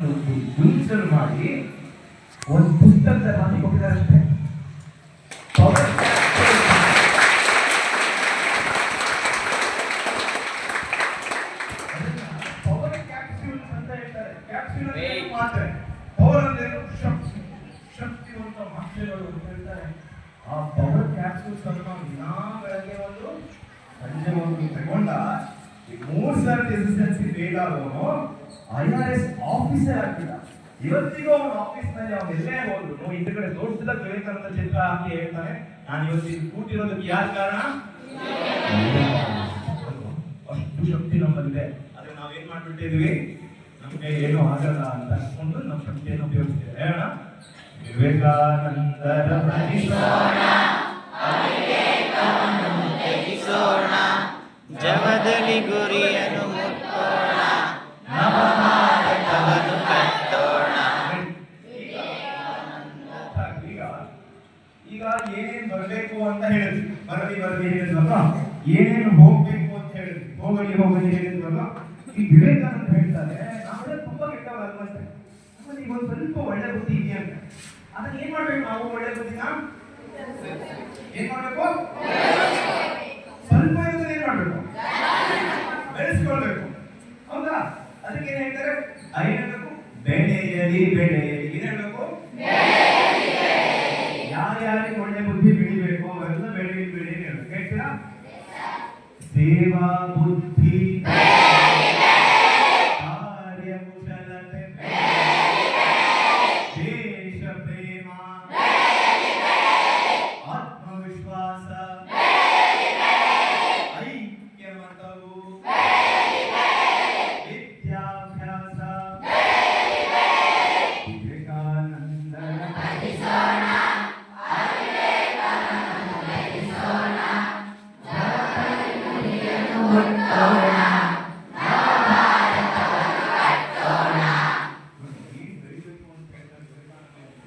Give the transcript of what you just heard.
Use ಮಾಡಿ ಒಂದು ಪುಸ್ತಕದ ಮಾಡಿ ಕೊಟ್ಟಿದ್ದಾರೆ ಅಷ್ಟೇ. ಪವರ್ ಕ್ಯಾಪ್ಸ್ಯೂಲ್ಸ್ ಅಂತ ಹೇಳ್ತಾರೆ. ಕ್ಯಾಪ್ಸ್ಯೂಲ್ ಮಾತ್ರೆ, ಪವರ್ ಅಂದ್ರೆ ಶಕ್ತಿವಂತ ಮಾತ್ರೆಗಳು ಅಂತ ಹೇಳ್ತಾರೆ. ಆ ಪವರ್ ಕ್ಯಾಪ್ಸ್ಯೂಲ್ಸ್ ಅನ್ನು ದಿನಾ ಬೆಳಗ್ಗೆ ಒಂದು ಸಂಜೆ ಒಂದು ತಗೊಂಡ 3 ಸರ್ತಿ ಎಸ್ಎಸ್ಎಲ್ಸಿ ಫೇಲ್ ಆಗೋನು IRS ಆಫೀಸರ್ ಆಗ್ತಿದ್ದ. ಇವತ್ತಿಗೂ ಅವನ ಆಫೀಸ್ ನಲ್ಲಿ ಅವನು ಎಲ್ಲೇ ಹೋದ್ರು ಹಿಂದ್ಗಡೆ ದೊಡ್ಡದ ವಿವೇಕಾನಂದ ಚಿತ್ರ ಹಾಕಿ ಹೇಳ್ತಾನೆ, ನಾನು ಇವತ್ತು ಕೂತಿರೋದಕ್ಕೆ ಯಾರು ಕಾರಣ? ಅಷ್ಟು ಶಕ್ತಿ ನಮ್ಮಲ್ಲಿದೆ. ಆದ್ರೆ ನಾವೇನ್ ಮಾಡ್ಬಿಟ್ಟಿದ್ವಿ, ನಮ್ಗೆ ಏನೂ ಆಗಲ್ಲ ಅಂತ ಅನ್ಕೊಂಡು ನಮ್ಮ ಶಕ್ತಿಯನ್ನು ಉಪಯೋಗಿಸ್ತೇವೆ. ಹೇಳೋಣ, ವಿವೇಕಾನಂದರ ಜಗದಲ್ಲಿ ಗುರಿಯನ್ನು ಮುಟ್ಟೋಣ, ನವಭಾರತವನ್ನು ಕಟ್ಟೋಣ. ಈಗ ಏನೇನು ಬರಬೇಕು ಅಂತ ಹೇಳಿದ್ವಿ, ಬರಲಿ ಹೇಳಿದ್ವಲ್ಲ, ಏನೇನು ಹೋಗ್ಬೇಕು ಅಂತ ಹೇಳಿದ್ವಿ, ಹೋಗಲಿ ಹೇಳಿದ್ವಲ್ಲ. ಈ ವಿವೇಕಾನಂದ ಹೇಳ್ತಾರೆ, ನಾವೆಲ್ಲ ತುಂಬಾ ಕೆಟ್ಟವರಲ್ವಂತೆ, ನಮ್ಮಲ್ಲಿ ಒಂದು ಸ್ವಲ್ಪ ಒಳ್ಳೆ ಬುದ್ಧಿ ಇದೆ ಅಂತ. ಅದನ್ನ ಏನ್ ಮಾಡ್ಬೇಕು ನಾವು? ಒಳ್ಳೆ ಬುದ್ಧಿನ ಏನ್ ಮಾಡ್ಬೇಕು? ಸ್ವಲ್ಪ ಇದ್ರೆ ಏನ್ ಮಾಡ್ಬೇಕು? ಬೆಳೆಸ್ಕೊಳ್ಬೇಕು. ಹೌದಾ? ಅದಕ್ಕೆ ಏನ್ ಹೇಳ್ತಾರೆ? ಏನ್ ಹೇಳ್ಬೇಕು? ಬೆಳೆಯಲಿ. ಏನ್ ಹೇಳ್ಬೇಕು? ಯಾರ್ಯಾರಿಗೆ ಒಳ್ಳೆ ಬುದ್ಧಿ ಬೆಳಿಬೇಕು ಅವೆಲ್ಲ ಬೆಳೆಯಲಿ ಹೇಳ್ಬೇಕು. ಹೇಳ್ತೀರಾ? ಸೇವಾ ಬುದ್ಧಿ